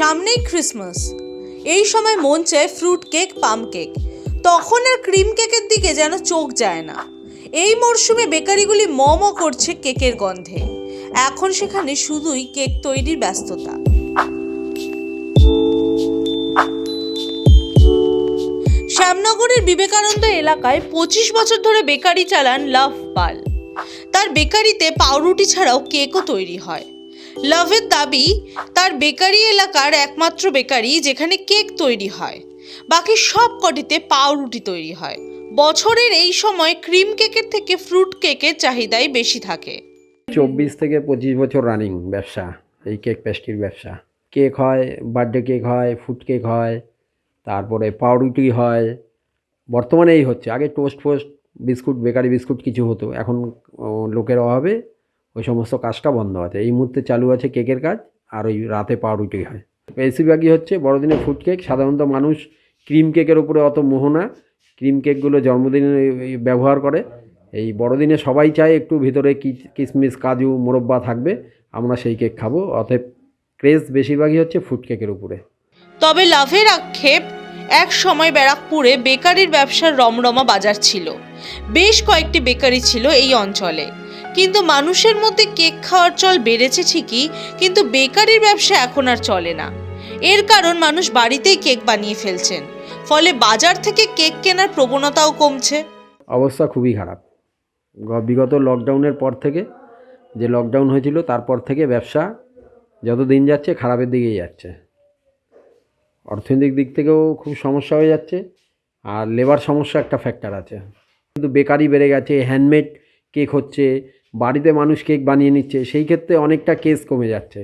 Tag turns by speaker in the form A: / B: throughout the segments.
A: সামনেই ক্রিসমাস, এই সময় মন চায় ফ্রুট কেক, পাম কেক। তখন আর ক্রিম কেকের দিকে যেন চোখ যায় না। এই মরশুমে বেকারিগুলি ম করছে কেকের গন্ধে। এখন সেখানে শুধুই কেক তৈরির ব্যস্ততা। শ্যামনগরের বিবেকানন্দ এলাকায় 25 বছর ধরে বেকারি চালান লাভ পাল। তার বেকারিতে পাউরুটি ছাড়াও কেকও তৈরি হয়। লাভের দাবি, তার বেকারি এলাকার একমাত্র বেকারি যেখানে কেক তৈরি হয়, বাকি সব কটিতে পাউরুটি তৈরি হয়। বছরের এই সময় ক্রিম কেকের থেকে ফ্রুট কেকের চাহিদাই বেশি থাকে।
B: 24 থেকে 25 বছর রানিং ব্যবসা, এই কেক পেস্ট্রির ব্যবসা। কেক হয়, বার্থডে কেক হয়, ফুড কেক হয়, তারপরে পাউরুটি হয়। বর্তমানে এই হচ্ছে। আগে toast frost, biscuit, bakery biscuit কিছু হতো। এখন লোকের অভাবে ওই সমস্ত কাজটা বন্ধ আছে। এই মুহূর্তে চালু আছে কেকের কাজ, আর ওই রাতে পাউরুটি হয়। বেশিরভাগই হচ্ছে বড়দিনে ফুড কেক। সাধারণত মানুষ ক্রিম কেকের উপরে অত মোহ না, ক্রিম কেকগুলো জন্মদিনে ব্যবহার করে। এই বড়দিনে সবাই চায় একটু ভিতরে কিশমিশ, কাজু, মোরব্বা থাকবে, আমরা সেই কেক খাবো। অতএব ক্রেজ বেশিরভাগই হচ্ছে ফুড কেকের উপরে।
A: তবে লাভের আক্ষেপ, এক সময় ব্যারাকপুরে বেকারির ব্যবসার রমরমা বাজার ছিল। বেশ কয়েকটি বেকারি ছিল এই অঞ্চলে, কিন্তু মানুষের মধ্যে কেক খাওয়ার চল বেড়েছে ঠিকই, কিন্তু বেকারির ব্যবসা এখন আর চলে না। এর কারণ মানুষ বাড়িতেই কেক বানিয়ে ফেলছেন, ফলে বাজার থেকে কেক কেনার প্রবণতাও কমছে।
B: অবস্থা খুবই খারাপ। বিগত লকডাউনের পর থেকে, যে লকডাউন হয়েছিল তারপর থেকে ব্যবসা যত দিন যাচ্ছে খারাপের দিকেই যাচ্ছে। অর্থনৈতিক দিক থেকেও খুব সমস্যা হয়ে যাচ্ছে, আর লেবার সমস্যা একটা ফ্যাক্টর আছে। কিন্তু বেকারি বেড়ে গেছে, হ্যান্ডমেড কেক হচ্ছে, বাড়িতে মানুষ কেক বানিয়ে নিচ্ছে, সেই ক্ষেত্রে অনেকটা কেস কমে যাচ্ছে।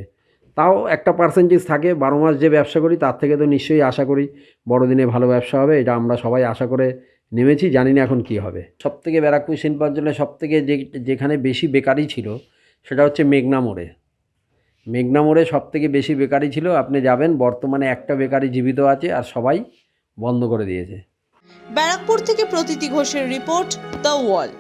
B: তাও একটা পার্সেন্টেজ থাকে। 12 মাস যে ব্যবসা করি তার থেকে তো নিশ্চয়ই আশা করি বড়দিনে ভালো ব্যবসা হবে, এটা আমরা সবাই আশা করে নেমেছি। জানি না এখন কী হবে। সবথেকে ব্যারাকপুর শিল্পাঞ্চলে সবথেকে যেখানে বেশি বেকারি ছিল সেটা হচ্ছে মেঘনা মোড়ে। মেঘনা মোড়ে সবথেকে বেশি বেকারি ছিল। আপনি যাবেন, বর্তমানে একটা বেকারি জীবিত আছে, আর সবাই বন্ধ করে দিয়েছে।
A: ব্যারাকপুর থেকে প্রতীতি ঘোষের রিপোর্ট, দ্য ওয়াল।